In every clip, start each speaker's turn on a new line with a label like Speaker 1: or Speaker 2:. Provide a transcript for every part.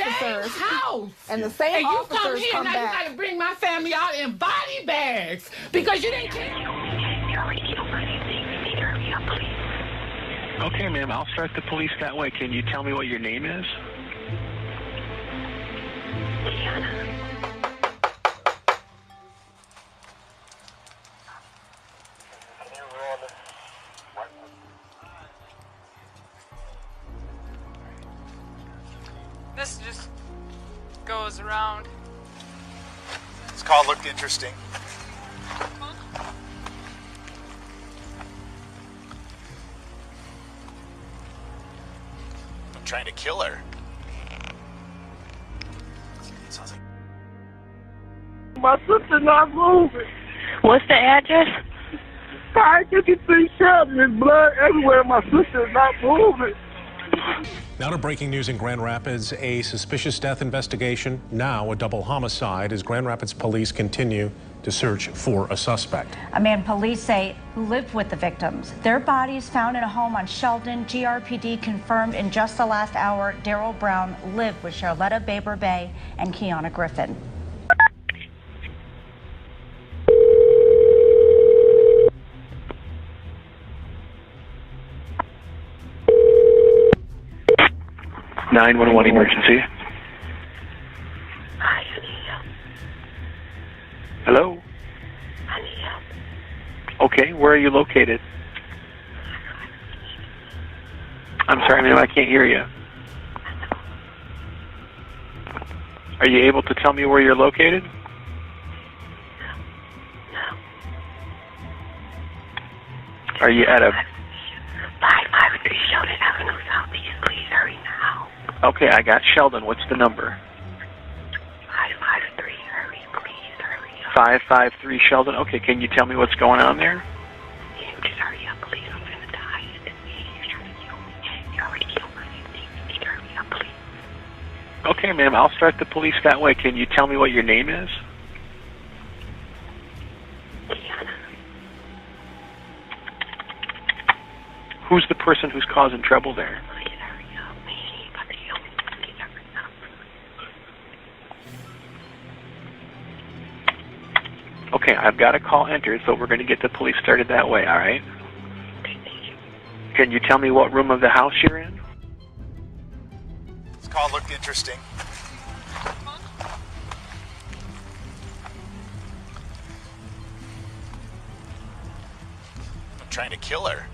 Speaker 1: officers
Speaker 2: house.
Speaker 1: and the same
Speaker 2: and you
Speaker 1: officers
Speaker 2: come here, now
Speaker 1: back.
Speaker 2: you got to bring my family out in body bags because you didn't care.
Speaker 3: Okay, ma'am, I'll start the police that way. Can you tell me what your name is?
Speaker 4: Keyona.
Speaker 5: This just goes around.
Speaker 6: This call looked interesting. I'm trying to kill her. Sounds like...
Speaker 7: My sister not moving.
Speaker 4: What's the address?
Speaker 7: 553 Shelton. There's blood everywhere. My sister's not moving.
Speaker 8: Now to breaking news in Grand Rapids, a suspicious death investigation, now a double homicide as Grand Rapids police continue to search for a suspect.
Speaker 9: A man police say who lived with the victims. Their bodies found in a home on Sheldon. GRPD confirmed in just the last hour Daryl Brown lived with Charlotta Baber Bay and Keyona Griiffin.
Speaker 3: Emergency.
Speaker 4: Hi, I need help.
Speaker 3: Hello?
Speaker 4: I need help.
Speaker 3: Okay, where are you located? I'm sorry, ma'am, I can't hear you. Are you able to tell me where you're located?
Speaker 4: No.
Speaker 3: Are you at a...
Speaker 4: 553 Sheldon Avenue Southeast. Please hurry now.
Speaker 3: Okay, I got Sheldon. What's the number?
Speaker 4: 553. Hurry, please hurry up.
Speaker 3: 553 Sheldon. Okay, can you tell me what's going on there?
Speaker 4: Yeah, just hurry up, please. I'm gonna die. You're trying to kill me. You already killed my family. You need to hurry up, please.
Speaker 3: Okay, ma'am, I'll start the police that way. Can you tell me what your name is?
Speaker 4: Keyona.
Speaker 3: Who's the person who's causing trouble there?
Speaker 4: Please hurry up, man. You about to kill me. Please hurry up.
Speaker 3: Okay, I've got a call entered, so we're going to get the police started that way, all right?
Speaker 4: Okay, thank you.
Speaker 3: Can you tell me what room of the house you're in?
Speaker 6: This call looked interesting. I'm trying to kill her.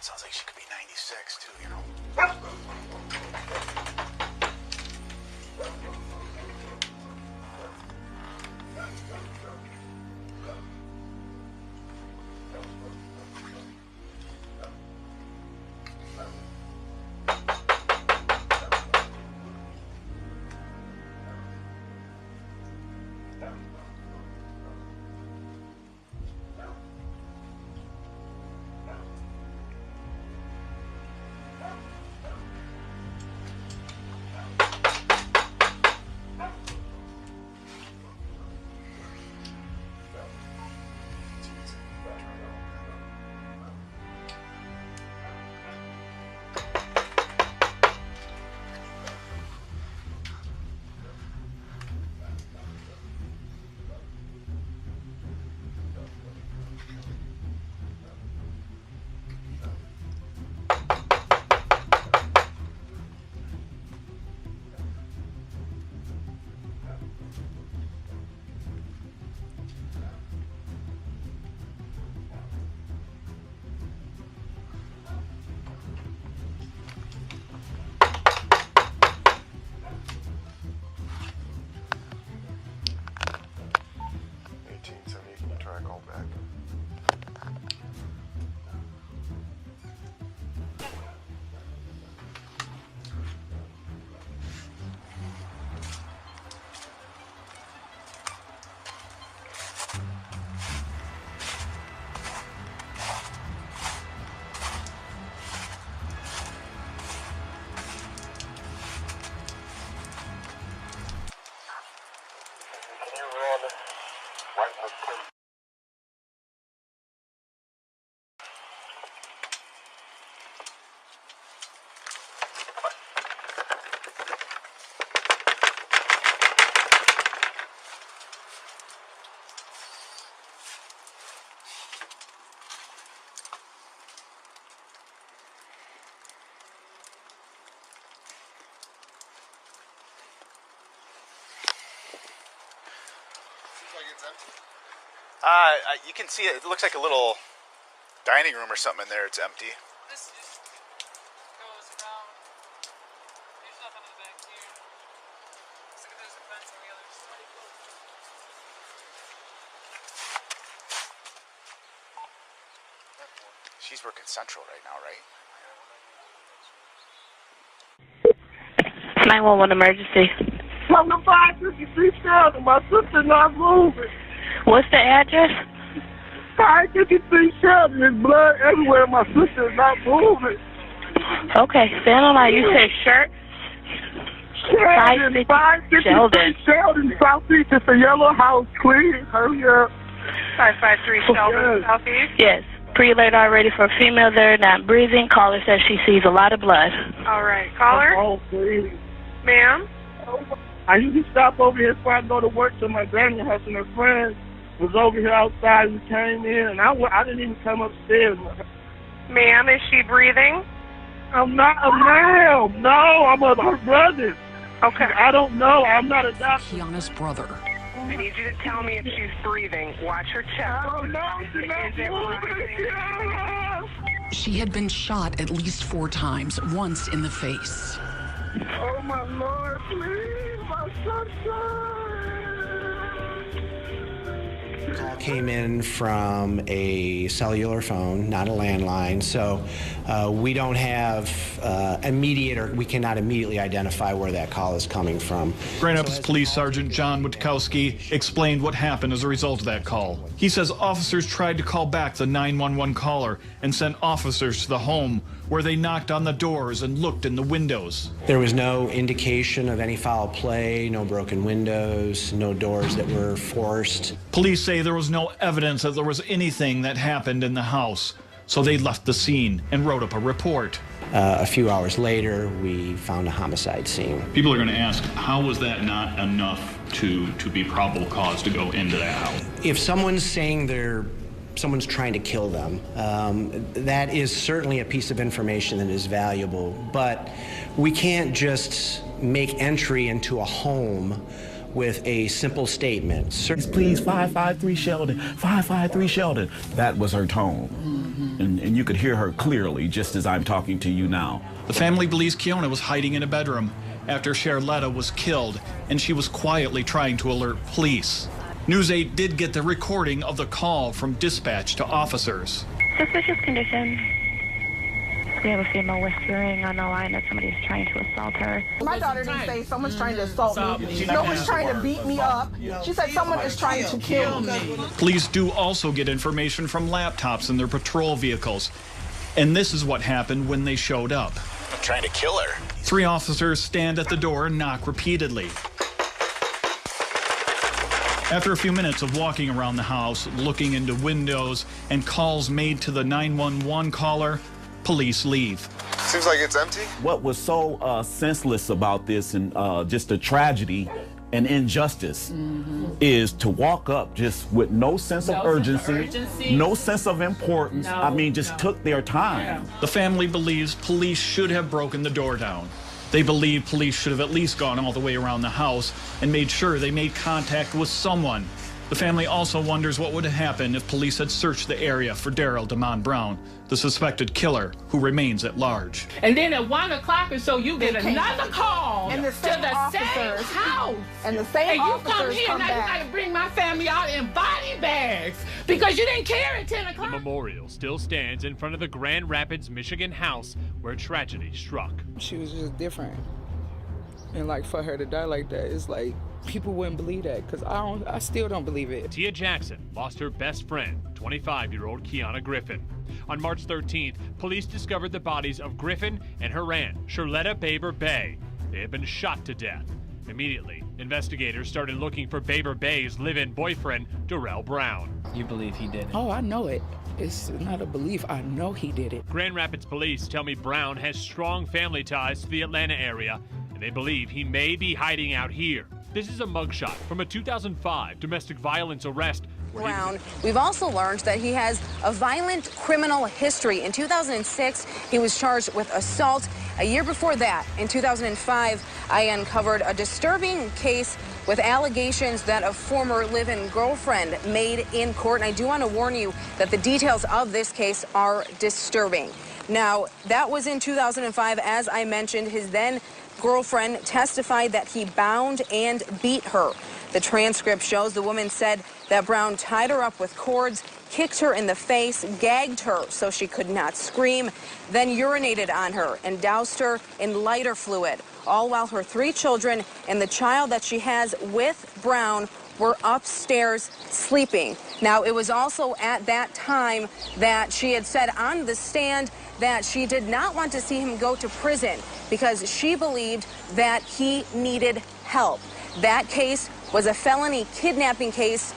Speaker 6: Sounds like she could be 96 too, you know. You can see it. It looks like a little dining room or something in there. It's empty.
Speaker 5: This just goes around. There's nothing in the back here. Looks like there's a fence on the other side.
Speaker 6: She's working Central right now, right?
Speaker 4: 911 emergency.
Speaker 7: Come to 553 Sheldon. My sister not moving.
Speaker 4: What's the address?
Speaker 7: 553 Sheldon. There's blood everywhere. My sister is not moving.
Speaker 4: Okay, stand on line. You said shirt?
Speaker 7: Sheldon, 553 Sheldon, Southeast. It's a yellow house, please. Hurry up.
Speaker 5: 553 Sheldon, Southeast?
Speaker 4: Yes. Pre-alert already for a female there, not breathing. Caller says she sees a lot of blood.
Speaker 5: All right. Caller?
Speaker 7: Oh, please.
Speaker 5: Ma'am?
Speaker 7: I usually stop over here before I go to work to my granny house, and her friend was over here outside and came in, and I didn't even come upstairs.
Speaker 5: Ma'am, is she breathing?
Speaker 7: I'm not a ma'am. No, I'm her brother.
Speaker 5: Okay.
Speaker 7: I don't know. I'm not a doctor.
Speaker 1: Keyona's brother.
Speaker 5: I need you to tell me if she's breathing. Watch her chest.
Speaker 7: I don't know. She's not moving.
Speaker 1: She had been shot at least 4 times, once in the face.
Speaker 7: Oh, my Lord, please, my sunshine.
Speaker 10: The call came in from a cellular phone, not a landline, so we don't have we cannot immediately identify where that call is coming from.
Speaker 11: Grand Rapids Police Sergeant John Witkowski explained what happened as a result of that call. He says officers tried to call back the 911 caller and sent officers to the home, where they knocked on the doors and looked in the windows.
Speaker 10: There was no indication of any foul play, no broken windows, no doors that were forced.
Speaker 11: Police say there was no evidence that there was anything that happened in the house, so they left the scene and wrote up a report.
Speaker 10: A few hours later, we found a homicide scene.
Speaker 12: People are going to ask, how was that not enough to be probable cause to go into that house?
Speaker 10: If someone's saying someone's trying to kill them, that is certainly a piece of information that is valuable, but we can't just make entry into a home with a simple statement.
Speaker 13: Please, 553 Sheldon, 553 Sheldon. That was her tone. And you could hear her clearly, just as I'm talking to you now.
Speaker 11: The family believes Keyona was hiding in a bedroom after Charlotta was killed, and she was quietly trying to alert police. News 8 did get the recording of the call from dispatch to officers.
Speaker 4: Suspicious condition. We have a female whispering on the line that somebody's trying to assault her.
Speaker 14: My daughter didn't say someone's trying to assault me. No one's trying to beat me up. She said someone is trying to kill me.
Speaker 11: Police do also get information from laptops in their patrol vehicles. And this is what happened when they showed up.
Speaker 6: I'm trying to kill her.
Speaker 11: 3 officers stand at the door and knock repeatedly. After a few minutes of walking around the house, looking into windows, and calls made to the 911 caller, police leave.
Speaker 6: Seems like it's empty.
Speaker 13: What was so senseless about this and just a tragedy and injustice is to walk up just with no sense of urgency, no sense of importance. Just took their time.
Speaker 11: The family believes police should have broken the door down. They believe police should have at least gone all the way around the house and made sure they made contact with someone. The family also wonders what would have happened if police had searched the area for Daryl Demond Brown, the suspected killer who remains at large.
Speaker 2: And then at 1 o'clock or so, you get another call
Speaker 14: and the same
Speaker 2: to the same house.
Speaker 14: And the same officers
Speaker 2: come here, now you got to bring my family out in body bags because you didn't care at 10 o'clock.
Speaker 15: The memorial still stands in front of the Grand Rapids, Michigan house where tragedy struck.
Speaker 16: She was just different. And like for her to die like that, it's like people wouldn't believe that because I still don't believe it.
Speaker 15: Tia Jackson lost her best friend, 25-year-old Keyona Griiffin. On March 13th, police discovered the bodies of Griiffin and her aunt, Charlotta Baber Bay. They had been shot to death. Immediately, investigators started looking for Baber Bay's live-in boyfriend, Darrell Brown.
Speaker 17: You believe he did it?
Speaker 16: Oh, I know it. It's not a belief. I know he did it.
Speaker 15: Grand Rapids police tell me Brown has strong family ties to the Atlanta area, and they believe he may be hiding out here. This is a mugshot from a 2005 domestic violence arrest
Speaker 17: Brown. We've also learned that he has a violent criminal history. In 2006, he was charged with assault. A year before that, in 2005, I uncovered a disturbing case with allegations that a former live-in girlfriend made in court. And I do want to warn you that the details of this case are disturbing. Now, that was in 2005. As I mentioned, his then girlfriend testified that he bound and beat her. The transcript shows the woman said that Brown tied her up with cords, kicked her in the face, gagged her so she could not scream, then urinated on her and doused her in lighter fluid, all while her 3 children and the child that she has with Brown were upstairs sleeping. Now, it was also at that time that she had said on the stand that she did not want to see him go to prison because she believed that he needed help. That case was a felony kidnapping case.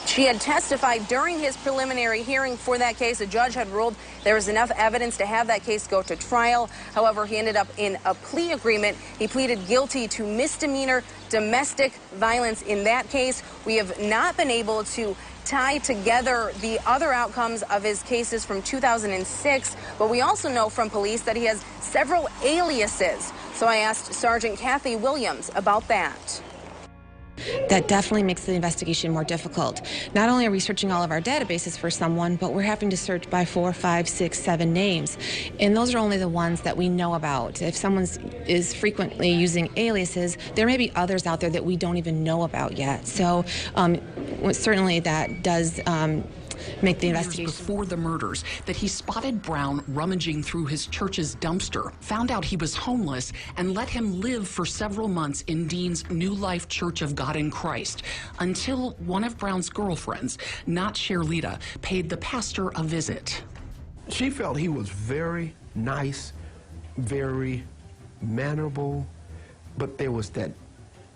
Speaker 17: She had testified during his preliminary hearing for that case. A judge had ruled there was enough evidence to have that case go to trial. However, he ended up in a plea agreement. He pleaded guilty to misdemeanor domestic violence in that case. We have not been able to tie together the other outcomes of his cases from 2006, but we also know from police that he has several aliases. So I asked Sergeant Kathy Williams about that.
Speaker 18: That definitely makes the investigation more difficult. Not only are we searching all of our databases for someone, but we're having to search by 4, 5, 6, 7 names. And those are only the ones that we know about. If someone is frequently using aliases, there may be others out there that we don't even know about yet. So certainly that does make the investigation.
Speaker 1: Before the murders, that he spotted Brown rummaging through his church's dumpster, found out he was homeless, and let him live for several months in Dean's New Life Church of God in Christ, until one of Brown's girlfriends, not Sherlita, paid the pastor a visit.
Speaker 19: She felt he was very nice, very mannerable, but there was that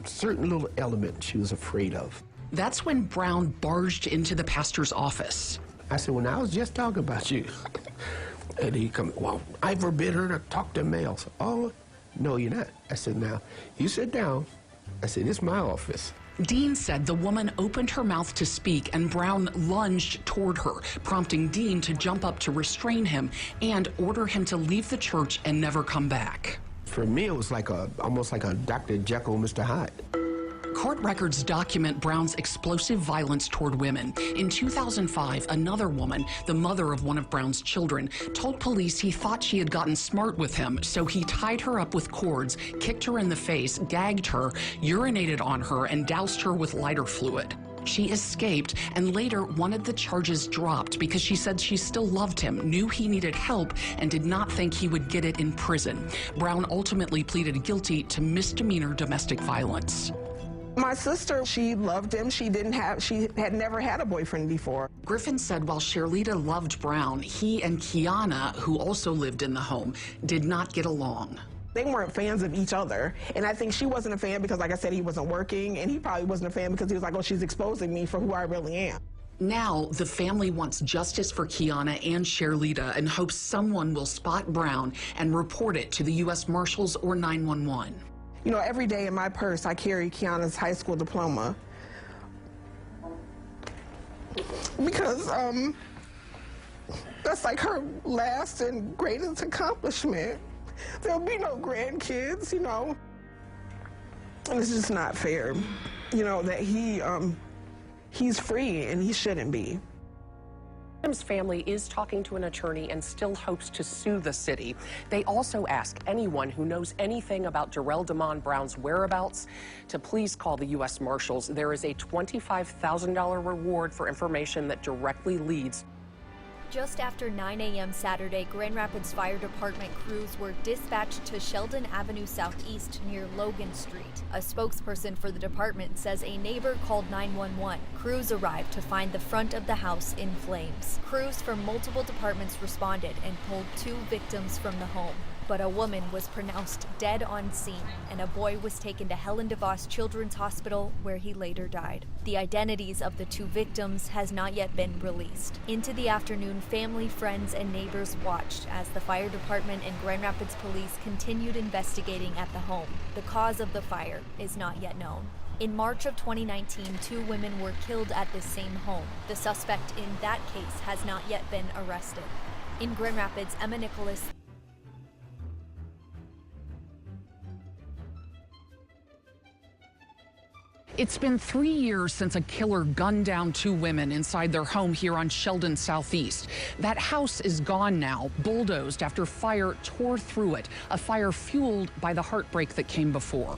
Speaker 19: certain little element she was afraid of.
Speaker 1: That's when Brown barged into the pastor's office.
Speaker 19: I said, well, I was just talking about you. And he come, well, I forbid her to talk to males. Oh, no, you're not. I said, now, you sit down. I said, it's my office.
Speaker 1: Dean said the woman opened her mouth to speak and Brown lunged toward her, prompting Dean to jump up to restrain him and order him to leave the church and never come back.
Speaker 19: For me, it was like almost like a Dr. Jekyll, Mr. Hyde.
Speaker 1: Court records document Brown's explosive violence toward women. In 2005, another woman, the mother of one of Brown's children, told police he thought she had gotten smart with him, so he tied her up with cords, kicked her in the face, gagged her, urinated on her, and doused her with lighter fluid. She escaped and later wanted the charges dropped because she said she still loved him, knew he needed help, and did not think he would get it in prison. Brown ultimately pleaded guilty to misdemeanor domestic violence.
Speaker 14: My sister, she loved him. She had never had a boyfriend before.
Speaker 1: Griffin said while Sherlita loved Brown, he and Keyona, who also lived in the home, did not get along.
Speaker 14: They weren't fans of each other. And I think she wasn't a fan because, like I said, he wasn't working. And he probably wasn't a fan because he was like, oh, she's exposing me for who I really am.
Speaker 1: Now, the family wants justice for Keyona and Sherlita and hopes someone will spot Brown and report it to the U.S. Marshals or 911.
Speaker 14: You know, every day in my purse, I carry Keyona's high school diploma. Because that's like her last and greatest accomplishment. There'll be no grandkids, you know. And it's just not fair, you know, that he's free and he shouldn't be.
Speaker 20: His family is talking to an attorney and still hopes to sue the city. They also ask anyone who knows anything about Darrell Damon Brown's whereabouts to please call the U.S. Marshals. There is a $25,000 reward for information that directly leads.
Speaker 21: Just after 9 a.m. Saturday, Grand Rapids Fire Department crews were dispatched to Sheldon Avenue Southeast near Logan Street. A spokesperson for the department says a neighbor called 911. Crews arrived to find the front of the house in flames. Crews from multiple departments responded and pulled 2 victims from the home. But a woman was pronounced dead on scene, and a boy was taken to Helen DeVos Children's Hospital, where he later died. The identities of the 2 victims has not yet been released. Into the afternoon, family, friends, and neighbors watched as the fire department and Grand Rapids police continued investigating at the home. The cause of the fire is not yet known. In March of 2019, 2 women were killed at the same home. The suspect in that case has not yet been arrested. In Grand Rapids, Emma Nicholas.
Speaker 1: It's been 3 years since a killer gunned down 2 women inside their home here on Sheldon Southeast. That house is gone now, bulldozed after fire tore through it, a fire fueled by the heartbreak that came before.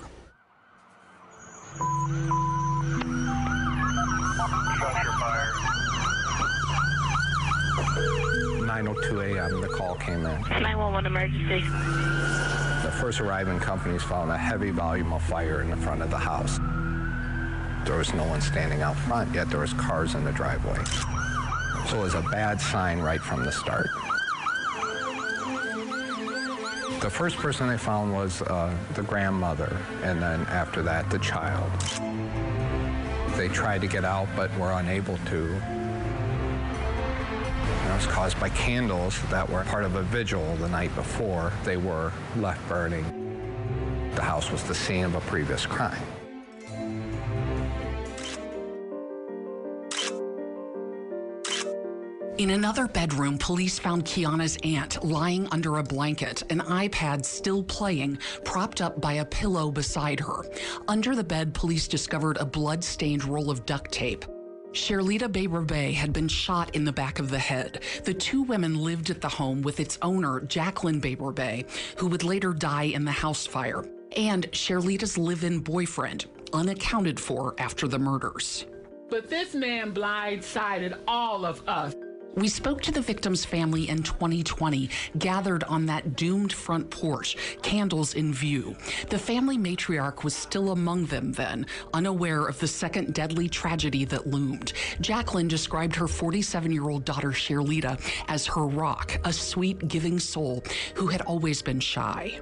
Speaker 8: 9:02 a.m. the call came in.
Speaker 4: 911 emergency.
Speaker 8: The first arriving companies found a heavy volume of fire in the front of the house. There was no one standing out front, yet there was cars in the driveway. So it was a bad sign right from the start. The first person they found was the grandmother, and then after that, the child. They tried to get out, but were unable to. It was caused by candles that were part of a vigil the night before. They were left burning. The house was the scene of a previous crime.
Speaker 1: In another bedroom, police found Keyona's aunt lying under a blanket, an iPad still playing, propped up by a pillow beside her. Under the bed, police discovered a blood-stained roll of duct tape. Sherlita Baber-Bay had been shot in the back of the head. The 2 women lived at the home with its owner, Jacqueline Baber-Bay, who would later die in the house fire, and Sherlita's live-in boyfriend, unaccounted for after the murders.
Speaker 2: But this man blindsided all of us.
Speaker 1: We spoke to the victim's family in 2020, gathered on that doomed front porch, candles in view. The family matriarch was still among them then, unaware of the second deadly tragedy that loomed. Jacqueline described her 47-year-old daughter, Sherlita, as her rock, a sweet, giving soul who had always been shy.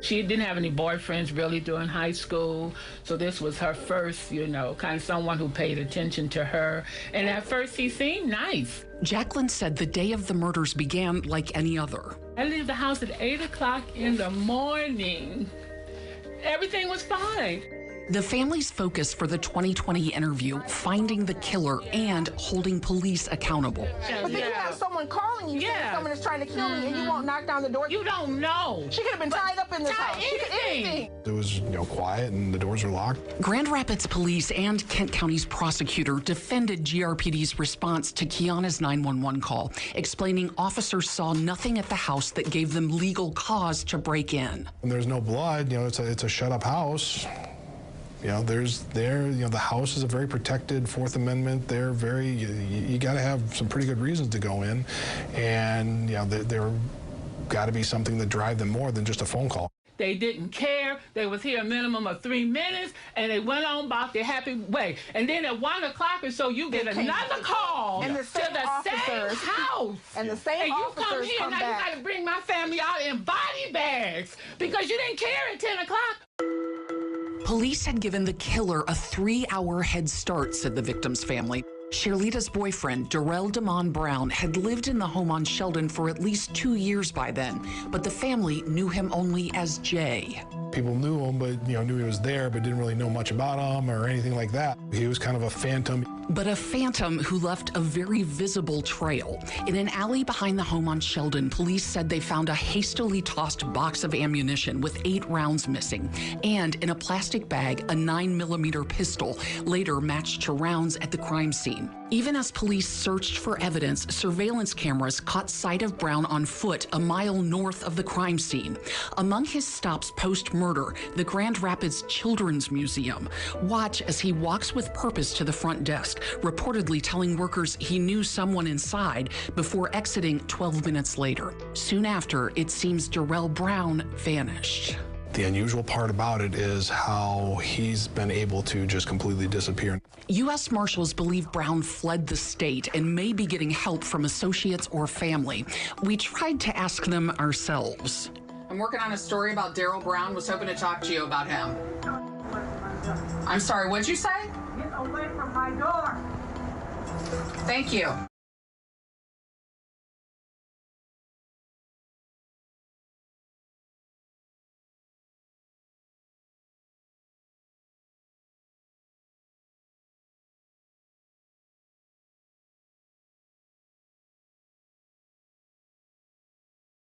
Speaker 2: She didn't have any boyfriends really during high school, so this was her first, kind of someone who paid attention to her. And at first he seemed nice.
Speaker 1: Jacqueline said the day of the murders began like any other.
Speaker 2: I left the house at 8 o'clock in the morning. Everything was fine.
Speaker 1: The family's focus for the 2020 interview, finding the killer and holding police accountable.
Speaker 14: But then you have someone calling you saying someone is trying to kill me and you won't knock down the door.
Speaker 2: You don't know.
Speaker 14: She could have been tied up in this house.
Speaker 2: Anything.
Speaker 22: It was, quiet and the doors were locked.
Speaker 1: Grand Rapids Police and Kent County's prosecutor defended GRPD's response to Keyona's 911 call, explaining officers saw nothing at the house that gave them legal cause to break in.
Speaker 22: When there's no blood, it's a shut-up house. The house is a very protected Fourth Amendment. They're very, you got to have some pretty good reasons to go in. And, there got to be something that drive them more than just a phone call.
Speaker 2: They didn't care. They was here a minimum of 3 minutes, and they went on about their happy way. And then at 1 o'clock or so, you get another call to the same house.
Speaker 14: And the same officers
Speaker 2: come here,
Speaker 14: come
Speaker 2: now
Speaker 14: back.
Speaker 2: you got to bring my family out in body bags because you didn't care at 10 o'clock.
Speaker 1: Police had given the killer a 3-hour head start, said the victim's family. Sherlita's boyfriend, Darrell DeMond Brown, had lived in the home on Sheldon for at least 2 years by then, but the family knew him only as Jay.
Speaker 22: People knew him, but knew he was there, but didn't really know much about him or anything like that. He was kind of a phantom.
Speaker 1: But a phantom who left a very visible trail. In an alley behind the home on Sheldon, police said they found a hastily tossed box of ammunition with 8 rounds missing, and in a plastic bag, a 9mm pistol, later matched to rounds at the crime scene. Even as police searched for evidence, surveillance cameras caught sight of Brown on foot a mile north of the crime scene. Among his stops post-murder, the Grand Rapids Children's Museum. Watch as he walks with purpose to the front desk, reportedly telling workers he knew someone inside before exiting 12 minutes later. Soon after, it seems Darrell Brown vanished.
Speaker 22: The unusual part about it is how he's been able to just completely disappear.
Speaker 1: U.S. Marshals believe Brown fled the state and may be getting help from associates or family. We tried to ask them ourselves. I'm working on a story about Darrell Brown. Was hoping to talk to you about him. I'm sorry, what'd you say?
Speaker 23: Get away from my door.
Speaker 1: Thank you.